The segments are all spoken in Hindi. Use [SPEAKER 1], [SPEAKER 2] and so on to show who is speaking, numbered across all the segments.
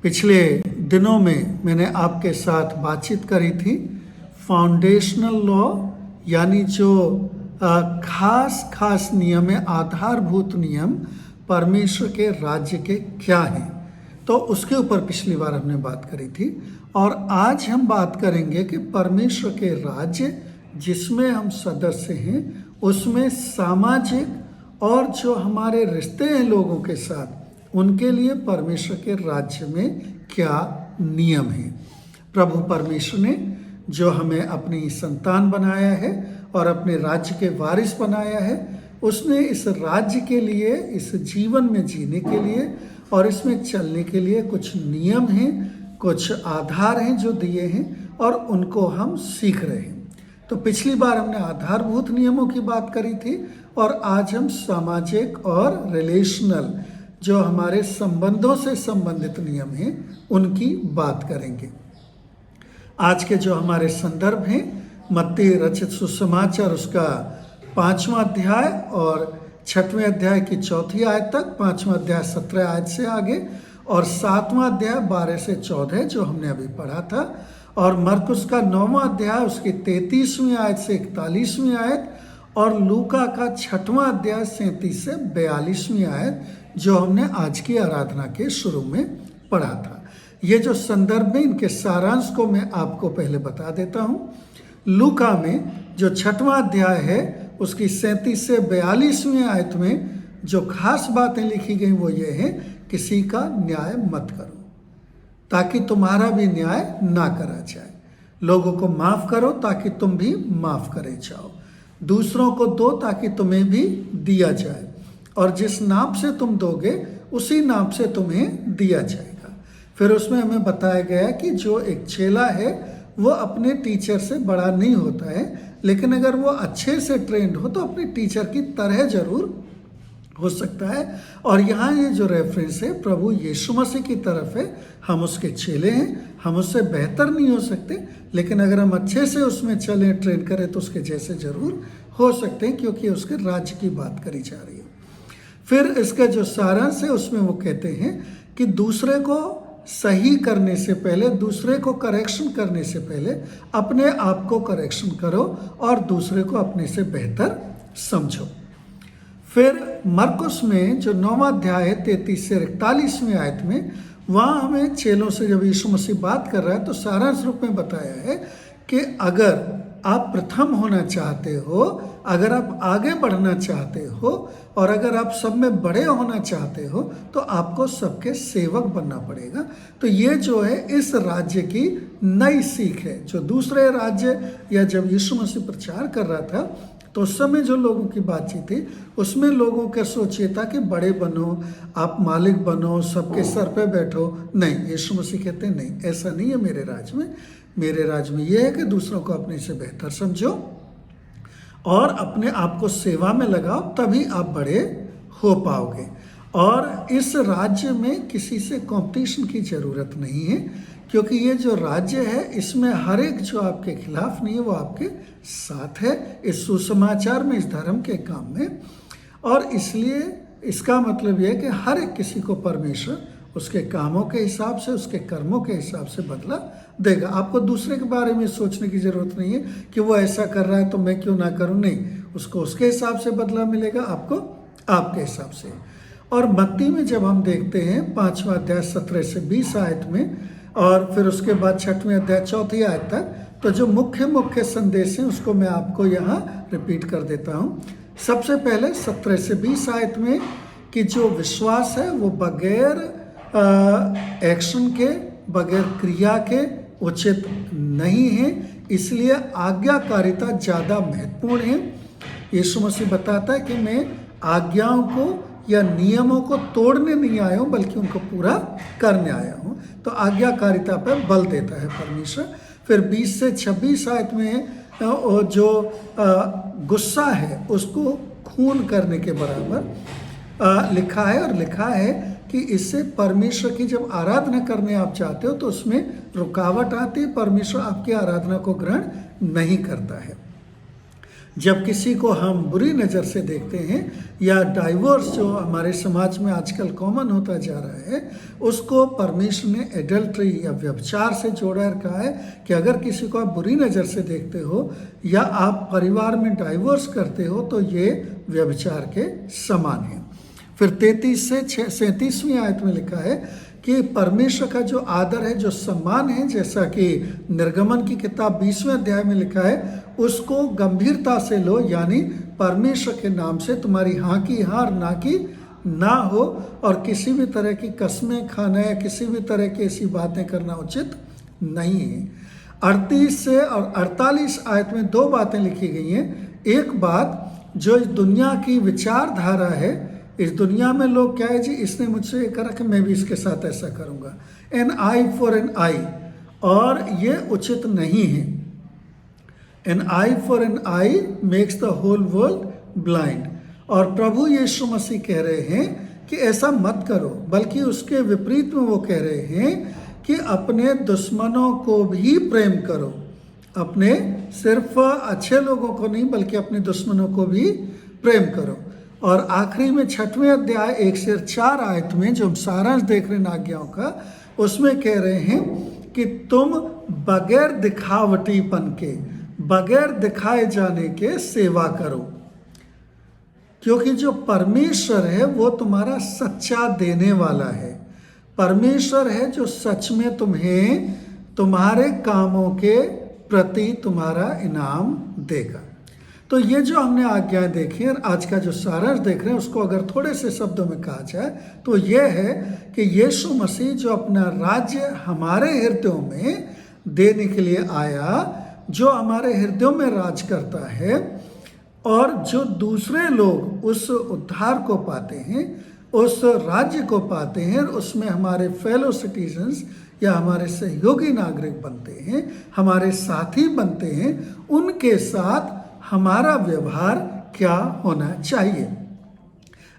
[SPEAKER 1] पिछले दिनों में मैंने आपके साथ बातचीत करी थी फाउंडेशनल लॉ, यानी जो खास खास नियम है, आधारभूत नियम परमेश्वर के राज्य के क्या हैं। तो उसके ऊपर पिछली बार हमने बात करी थी और आज हम बात करेंगे कि परमेश्वर के राज्य जिसमें हम सदस्य हैं उसमें सामाजिक और जो हमारे रिश्ते हैं लोगों के साथ, उनके लिए परमेश्वर के राज्य में क्या नियम है। प्रभु परमेश्वर ने जो हमें अपनी संतान बनाया है और अपने राज्य के वारिस बनाया है, उसने इस राज्य के लिए, इस जीवन में जीने के लिए और इसमें चलने के लिए कुछ नियम हैं, कुछ आधार हैं जो दिए हैं और उनको हम सीख रहे हैं। तो पिछली बार हमने आधारभूत नियमों की बात करी थी और आज हम सामाजिक और रिलेशनल, जो हमारे संबंधों से संबंधित नियम हैं, उनकी बात करेंगे। आज के जो हमारे संदर्भ हैं, मत्ती रचित सुसमाचार उसका 5वां अध्याय और 6वें अध्याय की 4थी आयत तक, 5वां अध्याय 17 आयत से आगे और 7वां अध्याय 12 से 14 जो हमने अभी पढ़ा था, और मरकुस का 9वां अध्याय उसकी 33वीं आयत से 41वीं आयत और लूका का 6वां अध्याय 37 से 42वीं आयत जो हमने आज की आराधना के शुरू में पढ़ा था। ये जो संदर्भ है, इनके सारांश को मैं आपको पहले बता देता हूँ। लूका में जो 6वां अध्याय है उसकी 37 से 42वीं आयत में जो खास बातें लिखी गई वो ये है, किसी का न्याय मत करो ताकि तुम्हारा भी न्याय ना करा जाए, लोगों को माफ करो ताकि तुम भी माफ करे जाओ, दूसरों को दो ताकि तुम्हें भी दिया जाए, और जिस नाप से तुम दोगे उसी नाप से तुम्हें दिया जाएगा। फिर उसमें हमें बताया गया कि जो एक चेला है वो अपने टीचर से बड़ा नहीं होता है, लेकिन अगर वो अच्छे से ट्रेंड हो तो अपने टीचर की तरह जरूर हो सकता है। और यहाँ ये जो रेफरेंस है प्रभु यीशु मसीह की तरफ है, हम उसके चेले हैं, हम उससे बेहतर नहीं हो सकते, लेकिन अगर हम अच्छे से उसमें चलें, ट्रेन करें तो उसके जैसे जरूर हो सकते हैं, क्योंकि उसके राज्य की बात करी जा रही है। फिर इसका जो सारांश है उसमें वो कहते हैं कि दूसरे को सही करने से पहले, दूसरे को करेक्शन करने से पहले अपने आप को करेक्शन करो और दूसरे को अपने से बेहतर समझो। फिर मरकुस में जो 9वां अध्याय है 33 से 41वीं आयत में, वहाँ हमें चेलों से जब यीशु मसीह बात कर रहा है तो सारांश रूप में बताया है कि अगर आप प्रथम होना चाहते हो, अगर आप आगे बढ़ना चाहते हो और अगर आप सब में बड़े होना चाहते हो तो आपको सबके सेवक बनना पड़ेगा। तो ये जो है इस राज्य की नई सीख है। जो दूसरे राज्य या जब यीशु मसीह प्रचार कर रहा था तो उस समय जो लोगों की बातचीत थी उसमें लोगों का सोच ये था कि बड़े बनो, आप मालिक बनो, सबके सर पे बैठो। नहीं, यीशु मसीह कहते हैं नहीं, ऐसा नहीं है मेरे राज्य में। मेरे राज्य में यह है कि दूसरों को अपने से बेहतर समझो और अपने आप को सेवा में लगाओ, तभी आप बड़े हो पाओगे। और इस राज्य में किसी से कंपटीशन की ज़रूरत नहीं है, क्योंकि ये जो राज्य है इसमें हर एक जो आपके खिलाफ नहीं है वो आपके साथ है, इस सुसमाचार में, इस धर्म के काम में। और इसलिए इसका मतलब यह है कि हर एक किसी को परमेश्वर उसके कामों के हिसाब से, उसके कर्मों के हिसाब से बदला देगा। आपको दूसरे के बारे में सोचने की ज़रूरत नहीं है कि वो ऐसा कर रहा है तो मैं क्यों ना करूं। नहीं, उसको उसके हिसाब से बदला मिलेगा, आपको आपके हिसाब से। और मत्ती में जब हम देखते हैं 5वां अध्याय 17 से 20 आयत में और फिर उसके बाद 6वें अध्याय 4थी आयत तक, तो जो मुख्य संदेश हैं उसको मैं आपको यहाँ रिपीट कर देता हूँ। सबसे पहले 17 से 20 आयत में कि जो विश्वास है वो बगैर एक्शन के, बगैर क्रिया के उचित नहीं है, इसलिए आज्ञाकारिता ज़्यादा महत्वपूर्ण है। यीशु मसीह बताता है कि मैं आज्ञाओं को या नियमों को तोड़ने नहीं आया हूँ बल्कि उनको पूरा करने आया हूँ। तो आज्ञाकारिता पर बल देता है परमेश्वर। फिर 20 से 26 आयत में जो गुस्सा है उसको खून करने के बराबर लिखा है, और लिखा है कि इससे परमेश्वर की जब आराधना करने आप चाहते हो तो उसमें रुकावट आती है, परमेश्वर आपकी आराधना को ग्रहण नहीं करता है। जब किसी को हम बुरी नज़र से देखते हैं या डाइवोर्स जो हमारे समाज में आजकल कॉमन होता जा रहा है, उसको परमेश्वर ने एडल्ट्री या व्यभिचार से जोड़ा रखा है कि अगर किसी को आप बुरी नज़र से देखते हो या आप परिवार में डाइवोर्स करते हो तो ये व्यभिचार के समान है। फिर 33 से 37वीं आयत में लिखा है कि परमेश्वर का जो आदर है, जो सम्मान है, जैसा कि निर्गमन की किताब 20वें अध्याय में लिखा है, उसको गंभीरता से लो, यानी परमेश्वर के नाम से तुम्हारी हाँ की हाँ और ना की ना हो, और किसी भी तरह की कस्में खाना या किसी भी तरह की ऐसी बातें करना उचित नहीं है। 38 से और 48 आयत में दो बातें लिखी गई हैं। एक बात जो इस दुनिया की विचारधारा है, इस दुनिया में लोग क्या है जी, इसने मुझसे ये करा कि मैं भी इसके साथ ऐसा करूँगा, an eye for an eye, और ये उचित नहीं है। An eye for an eye makes the whole world blind. और प्रभु यीशु मसीह कह रहे हैं कि ऐसा मत करो, बल्कि उसके विपरीत में वो कह रहे हैं कि अपने दुश्मनों को भी प्रेम करो। अपने सिर्फ अच्छे लोगों को नहीं, बल्कि अपने दुश्मनों को भी प्रेम करो। और आखिरी में 6वें अध्याय 1 से 4 आयत में जो हम सारांश देख रहे हैं आज्ञाओं का, उसमें कह रहे हैं कि तुम बगैर दिखावटीपन के, बगैर दिखाए जाने के सेवा करो, क्योंकि जो परमेश्वर है वो तुम्हारा सच्चा देने वाला है। परमेश्वर है जो सच में तुम्हें तुम्हारे कामों के प्रति तुम्हारा इनाम देगा। तो ये जो हमने आज्ञाएं देखी और आज का जो सारांश देख रहे हैं, उसको अगर थोड़े से शब्दों में कहा जाए तो ये है कि यीशु मसीह जो अपना राज्य हमारे हृदयों में देने के लिए आया, जो हमारे हृदयों में राज करता है, और जो दूसरे लोग उस उद्धार को पाते हैं, उस राज्य को पाते हैं, उसमें हमारे फेलो सिटीजन्स या हमारे सहयोगी नागरिक बनते हैं, हमारे साथी बनते हैं, उनके साथ हमारा व्यवहार क्या होना चाहिए,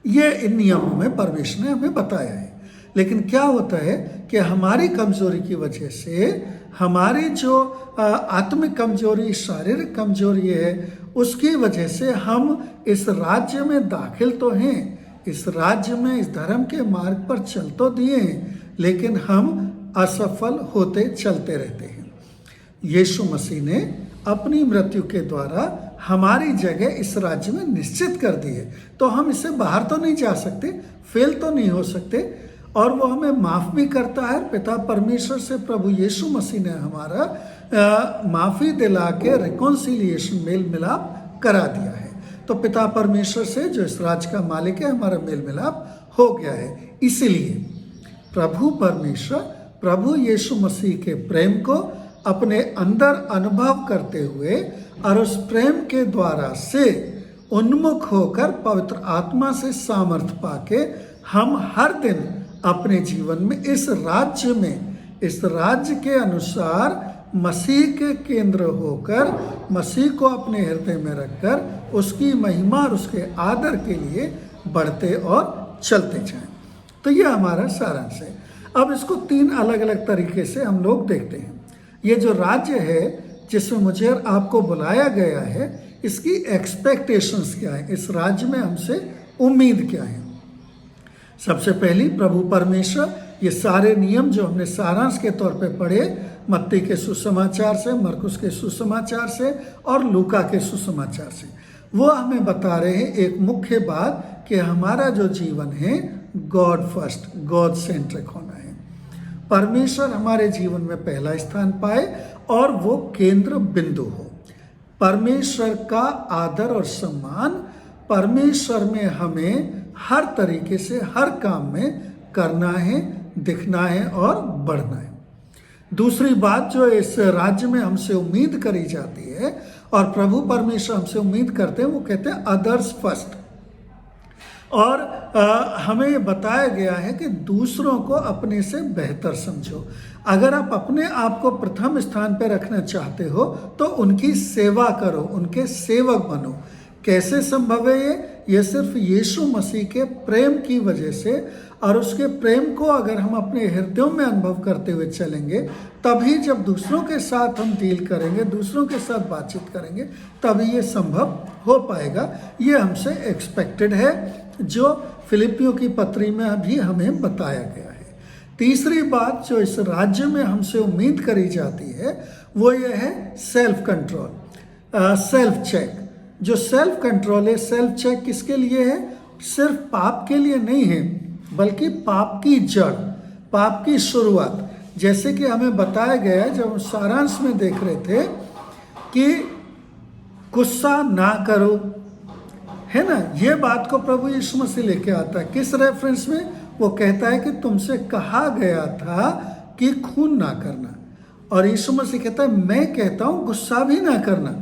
[SPEAKER 1] ये इन नियमों में परमेश्वर ने हमें बताया है। लेकिन क्या होता है कि हमारी कमजोरी की वजह से, हमारी जो आत्मिक कमजोरी, शारीरिक कमजोरी है, उसकी वजह से हम इस राज्य में दाखिल तो हैं, इस राज्य में, इस धर्म के मार्ग पर चल तो दिए हैं, लेकिन हम असफल होते चलते रहते हैं। यीशु मसीह ने अपनी मृत्यु के द्वारा हमारी जगह इस राज्य में निश्चित कर दी है, तो हम इससे बाहर तो नहीं जा सकते, फेल तो नहीं हो सकते, और वो हमें माफ़ भी करता है। पिता परमेश्वर से प्रभु यीशु मसीह ने हमारा माफ़ी दिला के रिकॉन्सिलिएशन, मेल मिलाप करा दिया है। तो पिता परमेश्वर से जो इस राज्य का मालिक है, हमारा मेल मिलाप हो गया है। इसीलिए प्रभु परमेश्वर, प्रभु यीशु मसीह के प्रेम को अपने अंदर अनुभव करते हुए और उस प्रेम के द्वारा से उन्मुख होकर पवित्र आत्मा से सामर्थ्य पाके हम हर दिन अपने जीवन में इस राज्य में, इस राज्य के अनुसार मसीह के केंद्र होकर, मसीह को अपने हृदय में रखकर उसकी महिमा और उसके आदर के लिए बढ़ते और चलते जाएं। तो यह हमारा सारांश है। अब इसको 3 अलग अलग तरीके से हम लोग देखते हैं। ये जो राज्य है जिसमें मुझे और आपको बुलाया गया है, इसकी एक्सपेक्टेशंस क्या है, इस राज्य में हमसे उम्मीद क्या है। सबसे पहली, प्रभु परमेश्वर ये सारे नियम जो हमने सारांश के तौर पे पढ़े, मत्ती के सुसमाचार से, मरकुस के सुसमाचार से और लूका के सुसमाचार से, वो हमें बता रहे हैं एक मुख्य बात कि हमारा जो जीवन है गॉड फर्स्ट, गॉड सेंट्रिक होना है। परमेश्वर हमारे जीवन में पहला स्थान पाए और वो केंद्र बिंदु हो। परमेश्वर का आदर और सम्मान, परमेश्वर में हमें हर तरीके से हर काम में करना है, दिखना है और बढ़ना है। दूसरी बात जो इस राज्य में हमसे उम्मीद करी जाती है और प्रभु परमेश्वर हमसे उम्मीद करते हैं, वो कहते हैं अदर्स फर्स्ट। और हमें बताया गया है कि दूसरों को अपने से बेहतर समझो। अगर आप अपने आप को प्रथम स्थान पर रखना चाहते हो तो उनकी सेवा करो, उनके सेवक बनो। कैसे संभव है ये सिर्फ यीशु मसीह के प्रेम की वजह से, और उसके प्रेम को अगर हम अपने हृदयों में अनुभव करते हुए चलेंगे, तभी जब दूसरों के साथ हम डील करेंगे, दूसरों के साथ बातचीत करेंगे, तभी ये संभव हो पाएगा। ये हमसे एक्सपेक्टेड है, जो फिलिपियों की पत्री में भी हमें बताया गया है। तीसरी बात जो इस राज्य में हमसे उम्मीद करी जाती है वो ये है सेल्फ कंट्रोल, सेल्फ चेक। जो सेल्फ कंट्रोल है, सेल्फ चेक किसके लिए है? सिर्फ पाप के लिए नहीं है, बल्कि पाप की जड़, पाप की शुरुआत। जैसे कि हमें बताया गया है, जब हम सारांश में देख रहे थे कि गुस्सा ना करो, है ना, ये बात को प्रभु यीशु मसीह लेके आता है। किस रेफरेंस में? वो कहता है कि तुमसे कहा गया था कि खून ना करना, और यीशु मसीह कहता है मैं कहता हूं गुस्सा भी ना करना।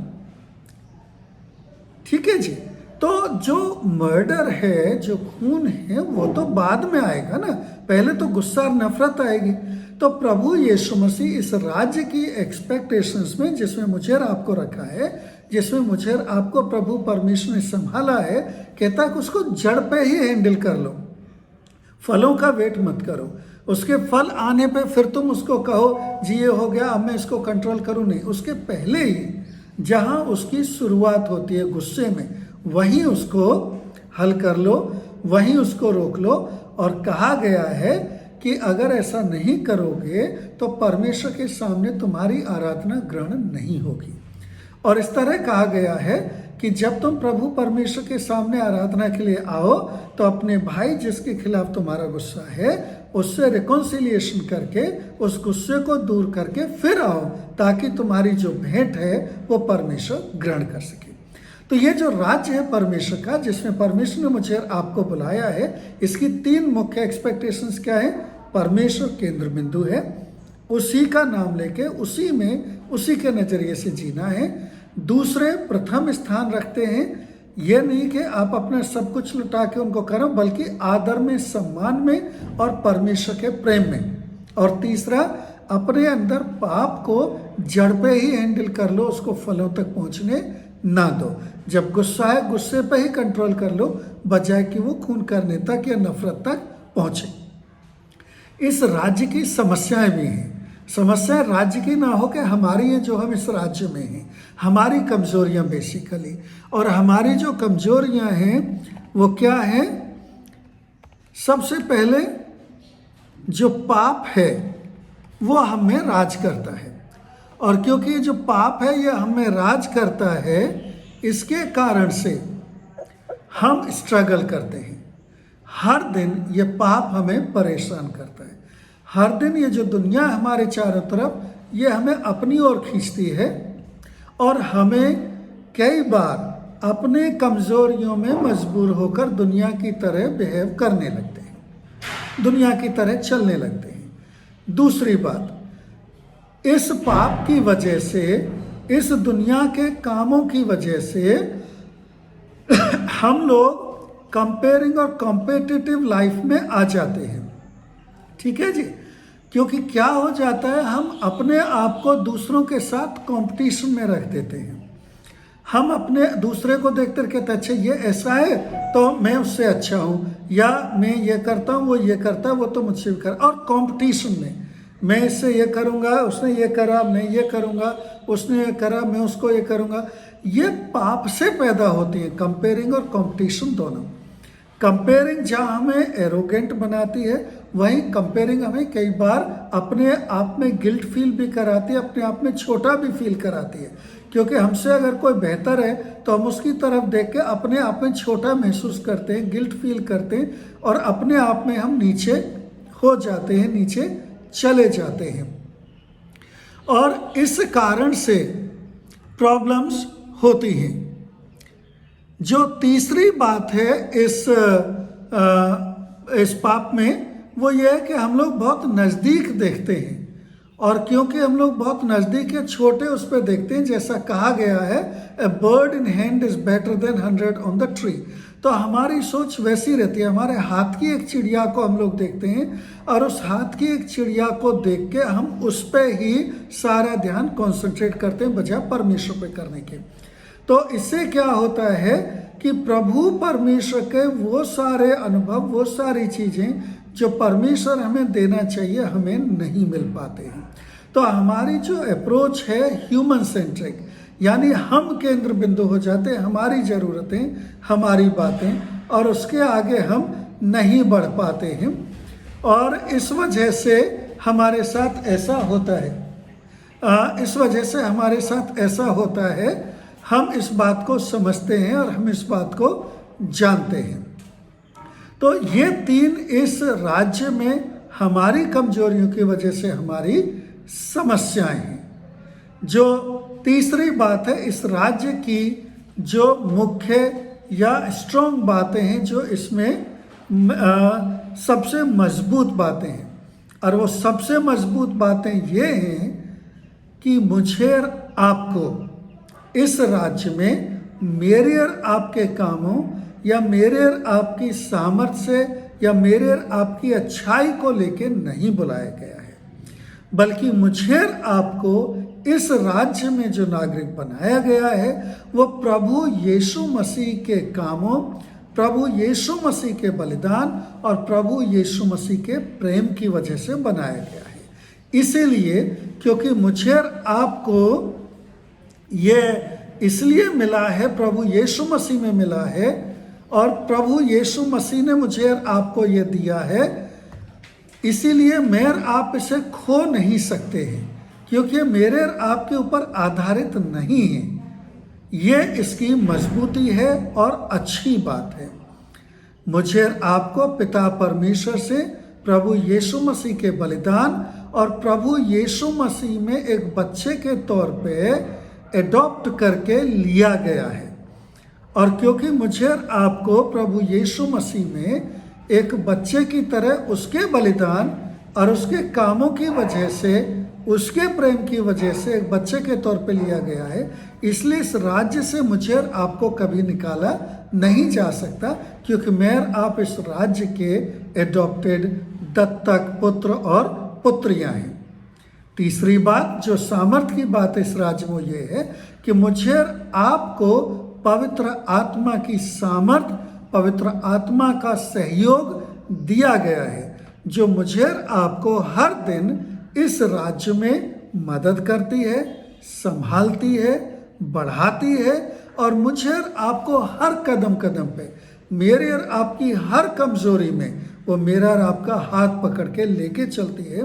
[SPEAKER 1] ठीक है जी। तो जो मर्डर है, जो खून है, वो तो बाद में आएगा ना, पहले तो गुस्सा और नफरत आएगी। तो प्रभु यीशु मसीह इस राज्य की एक्सपेक्टेशंस में, जिसमें मुझे और आपको रखा है, जिसमें मुझे और आपको प्रभु परमेश्वर ने संभाला है, कहता है कि उसको जड़ पे ही हैंडल कर लो, फलों का वेट मत करो। उसके फल आने पे फिर तुम उसको कहो जी ये हो गया, अब मैं इसको कंट्रोल करूं, नहीं। उसके पहले ही जहां उसकी शुरुआत होती है गुस्से में, वहीं उसको हल कर लो, वहीं उसको रोक लो। और कहा गया है कि अगर ऐसा नहीं करोगे तो परमेश्वर के सामने तुम्हारी आराधना ग्रहण नहीं होगी। और इस तरह कहा गया है कि जब तुम प्रभु परमेश्वर के सामने आराधना के लिए आओ, तो अपने भाई जिसके खिलाफ तुम्हारा गुस्सा है उससे रिकॉन्सिलिएशन करके, उस गुस्से को दूर करके फिर आओ, ताकि तुम्हारी जो भेंट है वो परमेश्वर ग्रहण कर सके। तो ये जो राज्य है परमेश्वर का, जिसमें परमेश्वर ने मुझे आपको बुलाया है, इसकी 3 मुख्य एक्सपेक्टेशंस क्या है? परमेश्वर केंद्र बिंदु है, उसी का नाम लेके उसी में, उसी के नजरिए से जीना है। दूसरे प्रथम स्थान रखते हैं, ये नहीं कि आप अपना सब कुछ लुटा के उनको करो, बल्कि आदर में, सम्मान में और परमेश्वर के प्रेम में। और तीसरा, अपने अंदर पाप को जड़ पे ही हैंडल कर लो, उसको फलों तक पहुंचने ना दो। जब गुस्सा है, गुस्से पे ही कंट्रोल कर लो, बजाय कि वो खून करने तक या नफरत तक पहुंचे। इस राज्य की समस्याएं भी हैं। समस्या राज्य की ना हो कि हमारी है, जो हम इस राज्य में हैं, हमारी कमजोरियां बेसिकली। और हमारी जो कमजोरियां हैं वो क्या है? सबसे पहले जो पाप है वो हमें राज करता है, और क्योंकि जो पाप है ये हमें राज करता है, इसके कारण से हम स्ट्रगल करते हैं। हर दिन ये पाप हमें परेशान करता है। हर दिन ये जो दुनिया हमारे चारों तरफ, ये हमें अपनी ओर खींचती है, और हमें कई बार अपने कमजोरियों में मजबूर होकर दुनिया की तरह बिहेव करने लगते हैं, दुनिया की तरह चलने लगते हैं। दूसरी बात, इस पाप की वजह से, इस दुनिया के कामों की वजह से हम लोग कंपेयरिंग और कॉम्पिटिटिव लाइफ में आ जाते हैं। ठीक है जी। क्योंकि क्या हो जाता है, हम अपने आप को दूसरों के साथ कंपटीशन में रख देते हैं। हम अपने दूसरे को देखते कहते अच्छा ये ऐसा है तो मैं उससे अच्छा हूँ, या मैं ये करता हूँ वो ये करता है, वो तो मुझसे भी कर, और कंपटीशन में मैं इससे ये करूँगा, उसने ये करा, मैं ये करूँगा, उसने ये करा, मैं उसको ये करूँगा। ये पाप से पैदा होती है, कंपेयरिंग और कंपटीशन दोनों। कंपेयरिंग जहाँ हमें एरोगेंट बनाती है, वहीं कंपेयरिंग हमें कई बार अपने आप में गिल्ट फील भी कराती है, अपने आप में छोटा भी फील कराती है। क्योंकि हमसे अगर कोई बेहतर है तो हम उसकी तरफ देख के अपने आप में छोटा महसूस करते हैं, गिल्ट फील करते हैं, और अपने आप में हम नीचे हो जाते हैं, नीचे चले जाते हैं। और इस कारण से प्रॉब्लम्स होती हैं। जो तीसरी बात है इस पाप में, वो ये है कि हम लोग बहुत नज़दीक देखते हैं, और क्योंकि हम लोग बहुत नज़दीक है, छोटे उस पर देखते हैं। जैसा कहा गया है, a bird in hand is better than 100 on the tree. तो हमारी सोच वैसी रहती है। हमारे हाथ की एक चिड़िया को हम लोग देखते हैं, और उस हाथ की एक चिड़िया को देख के हम उस पर ही सारा ध्यान कॉन्सेंट्रेट करते हैं, बजाय परमेश्वर पे करने के। तो इससे क्या होता है कि प्रभु परमेश्वर के वो सारे अनुभव, वो सारी चीज़ें जो परमेश्वर हमें देना चाहिए, हमें नहीं मिल पाते हैं। तो हमारी जो अप्रोच है ह्यूमन सेंट्रिक, यानी हम केंद्र बिंदु हो जाते हैं, हमारी ज़रूरतें, हमारी बातें, और उसके आगे हम नहीं बढ़ पाते हैं। और इस वजह से हमारे साथ ऐसा होता है, इस वजह से हमारे साथ ऐसा होता है, हम इस बात को समझते हैं और हम इस बात को जानते हैं। तो ये तीन इस राज्य में हमारी कमजोरियों की वजह से हमारी समस्याएं हैं। जो तीसरी बात है, इस राज्य की जो मुख्य या स्ट्रॉन्ग बातें हैं, जो इसमें सबसे मजबूत बातें हैं, और वो सबसे मजबूत बातें ये हैं कि मुझे और आपको इस राज्य में मेरे और आपके कामों या मेरे और आपकी सामर्थ्य से या मेरे और आपकी अच्छाई को लेके नहीं बुलाया गया है, बल्कि मुझे और आपको इस राज्य में जो नागरिक बनाया गया है वो प्रभु यीशु मसीह के कामों, प्रभु यीशु मसीह के बलिदान और प्रभु यीशु मसीह के प्रेम की वजह से बनाया गया है। इसीलिए क्योंकि मुझे और आपको ये इसलिए मिला है, प्रभु यीशु मसीह में मिला है, और प्रभु यीशु मसीह ने मुझे और आपको ये दिया है, इसीलिए मैं और आप इसे खो नहीं सकते हैं, क्योंकि मेरे और आपके ऊपर आधारित नहीं है। ये इसकी मजबूती है और अच्छी बात है। मुझे और आपको पिता परमेश्वर से प्रभु यीशु मसीह के बलिदान और प्रभु यीशु मसीह में एक बच्चे के तौर पे एडॉप्ट करके लिया गया है। और क्योंकि मुझे और आपको प्रभु यीशु मसीह में एक बच्चे की तरह उसके बलिदान और उसके कामों की वजह से, उसके प्रेम की वजह से एक बच्चे के तौर पे लिया गया है, इसलिए इस राज्य से मुझे और आपको कभी निकाला नहीं जा सकता, क्योंकि मैं और आप इस राज्य के एडॉप्टेड दत्तक पुत्र और पुत्रियां हैं। तीसरी बात, जो सामर्थ्य की बात इस राज्य में ये है कि मुझे और आपको पवित्र आत्मा की सामर्थ्य, पवित्र आत्मा का सहयोग दिया गया है, जो मुझे और आपको हर दिन इस राज्य में मदद करती है, संभालती है, बढ़ाती है, और मुझे और आपको हर कदम कदम पे, मेरे और आपकी हर कमजोरी में वो मेरा और आपका हाथ पकड़ के लेके चलती है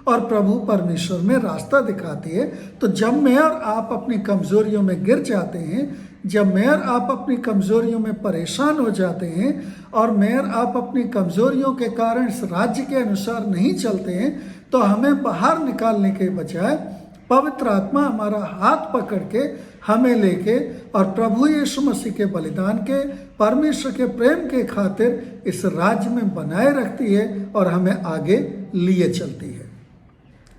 [SPEAKER 1] और प्रभु परमेश्वर में रास्ता दिखाती है। तो जब मैं और आप अपनी कमजोरियों में गिर जाते हैं, जब मैं और आप अपनी कमजोरियों में परेशान हो जाते हैं और मैं और आप अपनी कमजोरियों के कारण इस राज्य के अनुसार नहीं चलते हैं, तो हमें बाहर निकालने के बजाय पवित्र आत्मा हमारा हाथ पकड़ के हमें लेके और प्रभु यीशु मसीह के बलिदान के, परमेश्वर के प्रेम के खातिर इस राज्य में बनाए रखती है और हमें आगे लिए चलती है।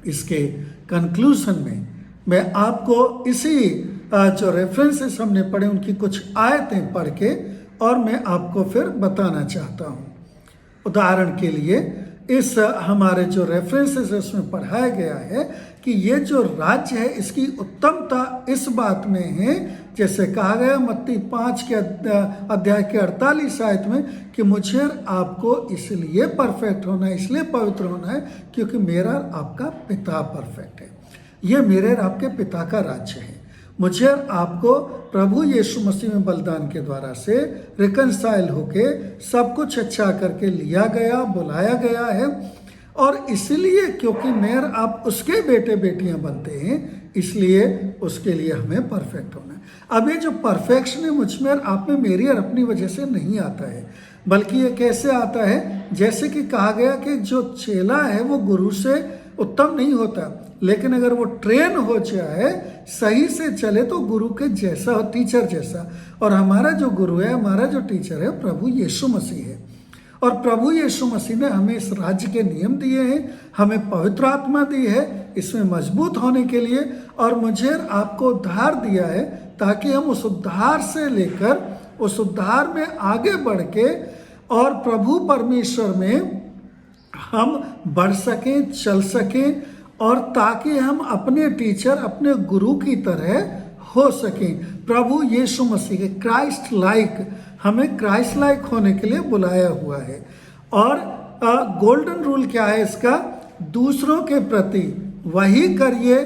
[SPEAKER 1] इसके कंक्लूजन में मैं आपको इसी जो रेफरेंसेस हमने पढ़े उनकी कुछ आयतें पढ़ के और मैं आपको फिर बताना चाहता हूँ। उदाहरण के लिए इस हमारे जो रेफरेंसेस है उसमें पढ़ाया गया है कि ये जो राज्य है इसकी उत्तमता इस बात में है, जैसे कहा गया मत्ती 5 के अध्याय के 48 आयत में, कि मुझे आपको इसलिए परफेक्ट होना है, इसलिए पवित्र होना है क्योंकि मेरा आपका पिता परफेक्ट है। ये मेरे और आपके पिता का राज्य है। मुझे और आपको प्रभु यीशु मसीह में बलिदान के द्वारा से रिकंसाइल होके सब कुछ अच्छा करके लिया गया, बुलाया गया है, और इसलिए क्योंकि मैं और आप उसके बेटे बेटियां बनते हैं, इसलिए उसके लिए हमें परफेक्ट होना है। अब ये जो परफेक्शन है मुझ में और आप में मेरी और अपनी वजह से नहीं आता है, बल्कि ये कैसे आता है, जैसे कि कहा गया कि जो चेला है वो गुरु से उत्तम नहीं होता, लेकिन अगर वो ट्रेन हो जाए, सही से चले तो गुरु के जैसा हो, टीचर जैसा। और हमारा जो गुरु है, हमारा जो टीचर है, प्रभु यीशु मसीह है। और प्रभु यीशु मसीह ने हमें इस राज्य के नियम दिए हैं, हमें पवित्र आत्मा दी है इसमें मजबूत होने के लिए, और मुझे आपको उद्धार दिया है ताकि हम उस उद्धार से लेकर उस उद्धार में आगे बढ़ के और प्रभु परमेश्वर में हम बढ़ सकें, चल सकें, और ताकि हम अपने टीचर, अपने गुरु की तरह हो सकें। प्रभु यीशु मसीह के क्राइस्ट लाइक, हमें क्राइस्ट लाइक होने के लिए बुलाया हुआ है। और गोल्डन रूल क्या है इसका? दूसरों के प्रति वही करिए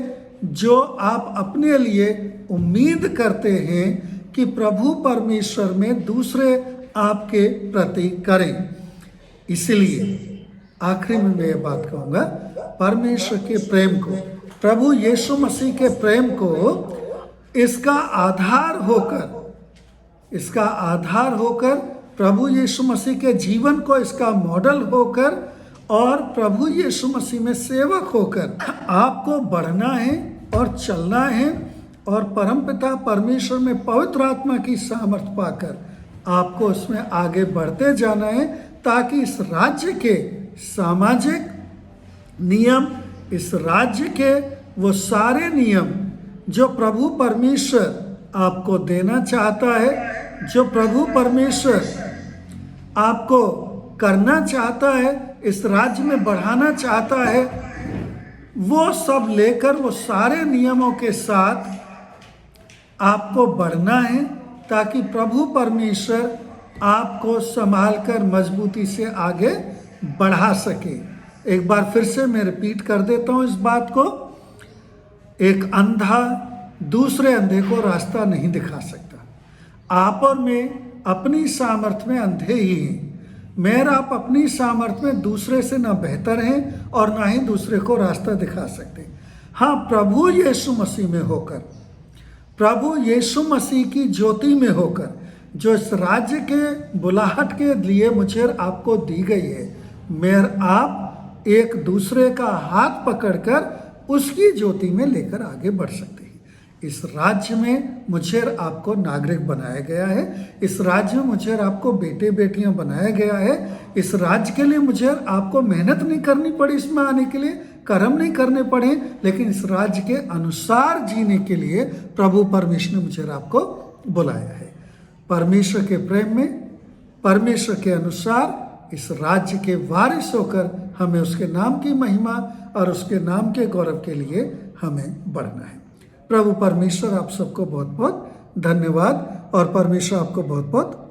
[SPEAKER 1] जो आप अपने लिए उम्मीद करते हैं कि प्रभु परमेश्वर में दूसरे आपके प्रति करें। इसलिए आखिरी में मैं ये बात कहूँगा, परमेश्वर के प्रेम को, प्रभु यीशु मसीह के प्रेम को इसका आधार होकर प्रभु यीशु मसीह के जीवन को इसका मॉडल होकर और प्रभु यीशु मसीह में सेवक होकर आपको बढ़ना है और चलना है और परमपिता परमेश्वर में पवित्र आत्मा की सामर्थ्य पाकर आपको उसमें आगे बढ़ते जाना है, ताकि इस राज्य के सामाजिक नियम, इस राज्य के वो सारे नियम जो प्रभु परमेश्वर आपको देना चाहता है, जो प्रभु परमेश्वर आपको करना चाहता है, इस राज्य में बढ़ाना चाहता है, वो सब लेकर वो सारे नियमों के साथ आपको बढ़ना है, ताकि प्रभु परमेश्वर आपको संभाल कर मजबूती से आगे बढ़ा सके। एक बार फिर से मैं रिपीट कर देता हूँ इस बात को, एक अंधा दूसरे अंधे को रास्ता नहीं दिखा सकता। आप और मैं अपनी सामर्थ्य में अंधे ही हैं। मैं और आप अपनी सामर्थ्य में दूसरे से ना बेहतर हैं और ना ही दूसरे को रास्ता दिखा सकते। हाँ, प्रभु यीशु मसीह में होकर, प्रभु यीशु मसीह की ज्योति में होकर, जो इस राज्य के बुलाहट के लिए मुझे आपको दी गई है, मैं और आप एक दूसरे का हाथ पकड़कर उसकी ज्योति में लेकर आगे बढ़ सकते हैं। इस राज्य में मुझे और आपको नागरिक बनाया गया है। इस राज्य में मुझे और आपको बेटे बेटियां बनाया गया है। इस राज्य के लिए मुझे और आपको मेहनत नहीं करनी पड़ी, इसमें आने के लिए कर्म नहीं करने पड़े, लेकिन इस राज्य के अनुसार जीने के लिए प्रभु परमेश्वर ने मुझे और आपको बुलाया है। परमेश्वर के प्रेम में, परमेश्वर के अनुसार इस राज्य के वारिस होकर हमें उसके नाम की महिमा और उसके नाम के गौरव के लिए हमें बढ़ना है। प्रभु परमेश्वर आप सबको बहुत बहुत धन्यवाद और परमेश्वर आपको बहुत बहुत